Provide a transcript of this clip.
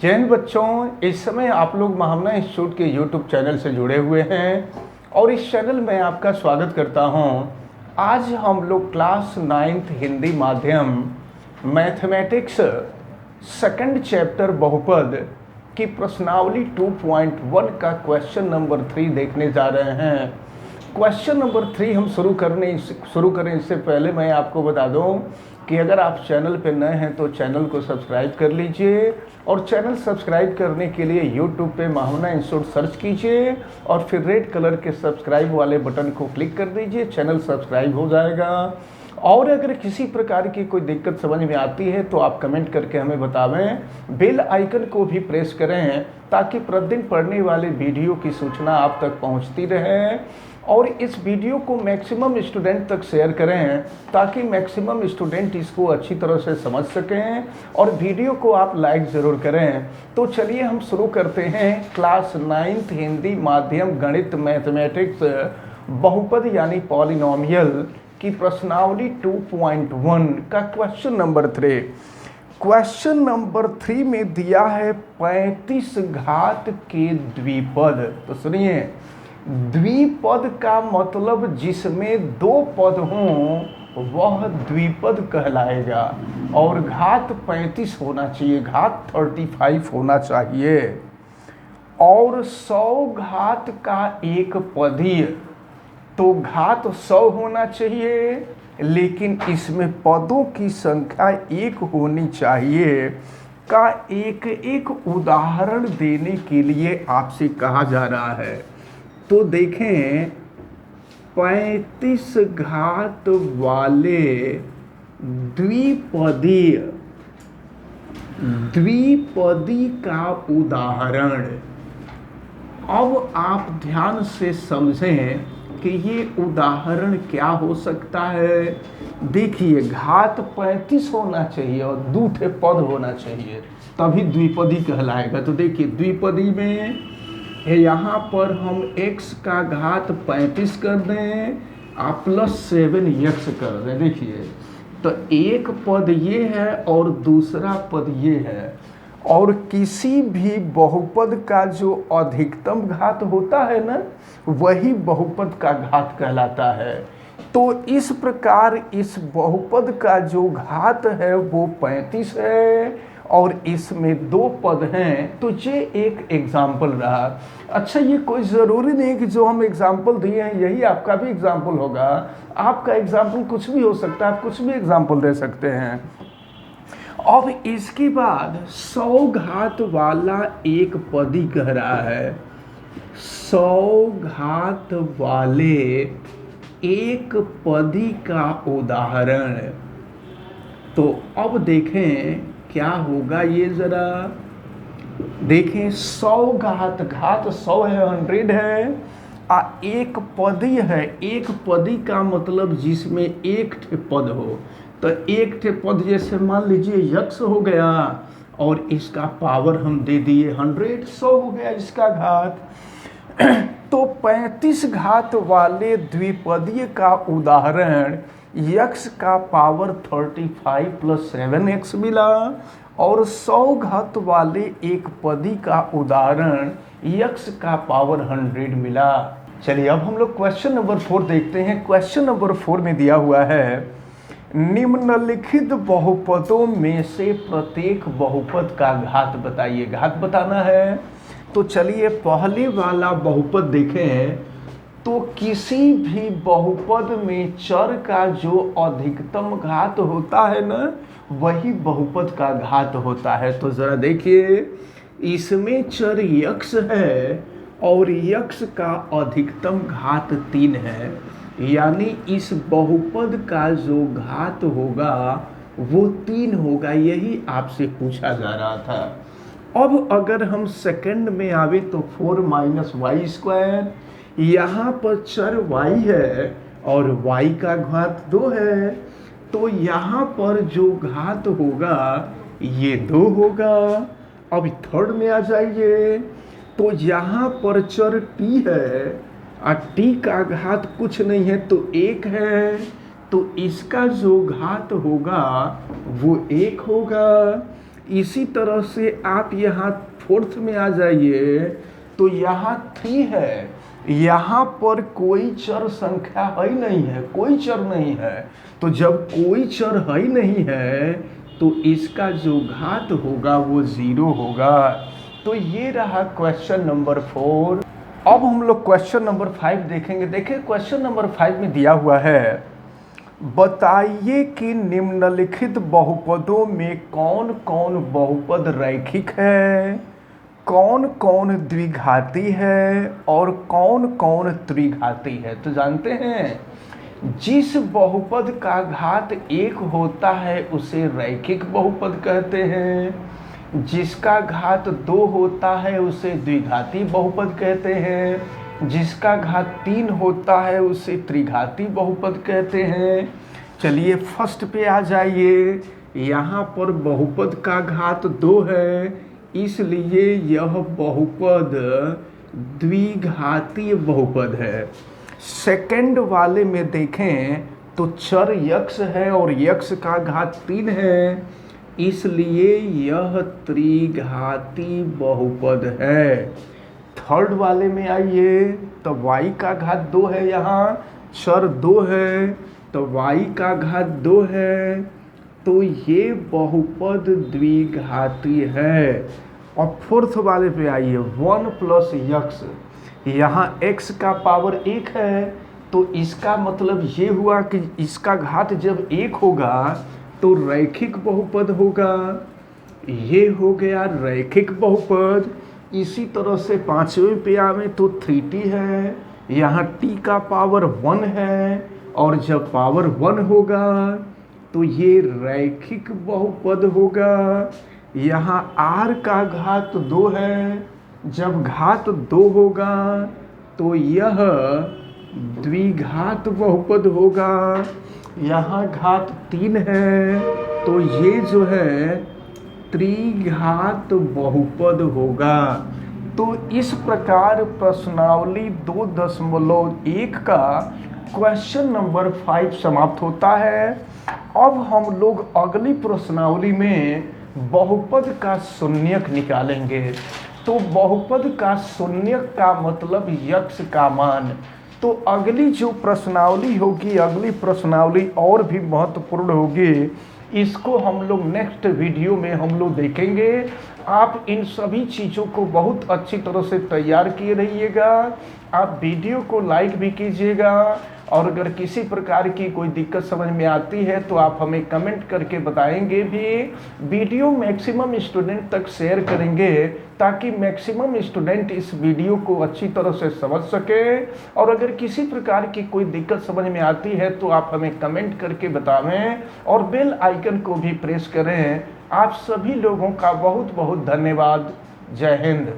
जय हिंद बच्चों, इस समय आप लोग महामना इंस्टीट्यूट के यूट्यूब चैनल से जुड़े हुए हैं और इस चैनल में आपका स्वागत करता हूं। आज हम लोग क्लास 9th हिंदी माध्यम मैथमेटिक्स सेकंड चैप्टर बहुपद की प्रश्नावली 2.1 का क्वेश्चन नंबर 3 देखने जा रहे हैं। क्वेश्चन नंबर 3 हम शुरू करें इससे पहले मैं आपको बता दूं कि अगर आप चैनल पर नए हैं तो चैनल को सब्सक्राइब कर लीजिए और चैनल सब्सक्राइब करने के लिए YouTube पे महामना इंस्टीट्यूट सर्च कीजिए और फिर रेड कलर के सब्सक्राइब वाले बटन को क्लिक कर दीजिए। चैनल सब्सक्राइब हो जाएगा। और अगर किसी प्रकार की कोई दिक्कत समझ में आती है तो आप कमेंट करके हमें बतावें। बेल आइकन को भी प्रेस करें ताकि प्रतिदिन पढ़ने वाले वीडियो की सूचना आप तक पहुंचती रहे और इस वीडियो को मैक्सिमम स्टूडेंट तक शेयर करें ताकि मैक्सिमम स्टूडेंट इसको अच्छी तरह से समझ सकें और वीडियो को आप लाइक ज़रूर करें। तो चलिए हम शुरू करते हैं क्लास 9th हिंदी माध्यम गणित मैथमेटिक्स बहुपद यानी पॉलिनोमियल की प्रश्नावली 2.1 का क्वेश्चन नंबर 3। क्वेश्चन नंबर 3 में दिया है 35 घात के द्विपद। तो सुनिए, द्विपद का मतलब जिसमें दो पद हों वह द्विपद कहलाएगा और घात 35 होना चाहिए, घात 35 होना चाहिए और 100 घात का एक पदीय तो घात 100 होना चाहिए, लेकिन इसमें पदों की संख्या 1 होनी चाहिए का एक उदाहरण देने के लिए आपसे कहा जा रहा है। तो देखें, 35 घात वाले द्विपदी का उदाहरण। अब आप ध्यान से समझें कि ये उदाहरण क्या हो सकता है। देखिए, घात 35 होना चाहिए और दो ठे पद होना चाहिए तभी द्विपदी कहलाएगा। तो देखिए, द्विपदी में यहाँ पर हम x का घात 35 कर दें आप +7x कर दें। देखिए, तो एक पद ये है और दूसरा पद ये है और किसी भी बहुपद का जो अधिकतम घात होता है ना, वही बहुपद का घात कहलाता है। तो इस प्रकार इस बहुपद का जो घात है वो 35 है और इसमें दो पद हैं। तो ये एक एग्जाम्पल रहा। अच्छा, ये कोई ज़रूरी नहीं कि जो हम एग्जाम्पल दिए हैं यही आपका भी एग्जाम्पल होगा। आपका एग्जाम्पल कुछ भी हो सकता है, आप कुछ भी एग्जाम्पल दे सकते हैं। अब इसके बाद 100 घात वाला एक पदी कह रहा है, 100 घात वाले एक पदी का उदाहरण। तो अब देखें क्या होगा, ये जरा देखें। 100 घात 100 है, 100 है एक पदी है। एक पदी का मतलब जिसमें एक ठे पद हो। तो एक ठे पद जैसे मान लीजिए x हो गया और इसका पावर हम दे दिए 100, 100 हो गया इसका घात। तो 35 घात वाले द्विपदीय का उदाहरण x का पावर 35 + 7x मिला और 100 घात वाले एक पदी का उदाहरण x का पावर 100 मिला। चलिए अब हम लोग क्वेश्चन नंबर 4 देखते हैं। क्वेश्चन नंबर 4 में दिया हुआ है, निम्नलिखित बहुपदों में से प्रत्येक बहुपद का घात बताइए। घात बताना है। तो चलिए पहले वाला बहुपद देखें। तो किसी भी बहुपद में चर का जो अधिकतम घात होता है ना, वही बहुपद का घात होता है। तो ज़रा देखिए, इसमें चर x है और x का अधिकतम घात 3 है, यानी इस बहुपद का जो घात होगा वो 3 होगा। यही आपसे पूछा जा रहा था। अब अगर हम सेकंड में आवे तो 4 - y², यहाँ पर चर y है और y का घात 2 है। तो यहाँ पर जो घात होगा ये 2 होगा। अब थर्ड में आ जाइए। तो यहाँ पर चर t है और t का घात कुछ नहीं है तो 1 है। तो इसका जो घात होगा वो 1 होगा। इसी तरह से आप यहाँ फोर्थ में आ जाइए तो यहाँ 3 है, यहाँ पर कोई चर संख्या है ही नहीं है, कोई चर नहीं है। तो जब कोई चर है ही नहीं है तो इसका जो घात होगा वो 0 होगा। तो ये रहा क्वेश्चन नंबर 4। अब हम लोग क्वेश्चन नंबर 5 देखेंगे। देखिए क्वेश्चन नंबर 5 में दिया हुआ है, बताइए कि निम्नलिखित बहुपदों में कौन कौन बहुपद रैखिक है, कौन कौन द्विघाती है और कौन कौन त्रिघाती है। तो जानते हैं जिस बहुपद का घात 1 होता है उसे रैखिक बहुपद कहते हैं, जिसका घात 2 होता है उसे द्विघाती बहुपद कहते हैं, जिसका घात 3 होता है उसे त्रिघाती बहुपद कहते हैं। चलिए फर्स्ट पे आ जाइए। यहाँ पर बहुपद का घात 2 है, इसलिए यह बहुपद द्विघाती बहुपद है। सेकंड वाले में देखें तो चर यक्ष है और यक्ष का घात 3 है, इसलिए यह त्रिघाती बहुपद है। थर्ड वाले में आइए तो y का घात 2 है, यहाँ चर 2 है तो y का घात 2 है, तो ये बहुपद द्विघाती है। और फोर्थ वाले पे आइए 1 प्लस यक्स, यहाँ x का पावर 1 है तो इसका मतलब ये हुआ कि इसका घात जब 1 होगा तो रैखिक बहुपद होगा। ये हो गया रैखिक बहुपद। इसी तरह से पांचवें पे आवे तो 3t है, यहाँ t का पावर 1 है और जब पावर 1 होगा तो ये रैखिक बहुपद होगा। यहाँ r का घात 2 है, जब घात 2 होगा तो यह द्विघात बहुपद होगा। यहाँ घात 3 है तो ये जो है त्रिघात बहुपद होगा। तो इस प्रकार प्रश्नावली 2.1 का क्वेश्चन नंबर 5 समाप्त होता है। अब हम लोग अगली प्रश्नावली में बहुपद का शून्यक निकालेंगे। तो बहुपद का शून्यक का मतलब यक्ष का मान। तो अगली जो प्रश्नावली होगी, अगली प्रश्नावली और भी महत्वपूर्ण होगी, इसको हम लोग नेक्स्ट वीडियो में हम लोग देखेंगे। आप इन सभी चीज़ों को बहुत अच्छी तरह से तैयार किए रहिएगा। आप वीडियो को लाइक भी कीजिएगा और अगर किसी प्रकार की कोई दिक्कत समझ में आती है तो आप हमें कमेंट करके बताएंगे भी। वीडियो मैक्सिमम स्टूडेंट तक शेयर करेंगे ताकि मैक्सिमम स्टूडेंट इस वीडियो को अच्छी तरह से समझ सके। और अगर किसी प्रकार की कोई दिक्कत समझ में आती है तो आप हमें कमेंट करके बतावें और बेल आइकन को भी प्रेस करें। आप सभी लोगों का बहुत बहुत धन्यवाद। जय हिंद।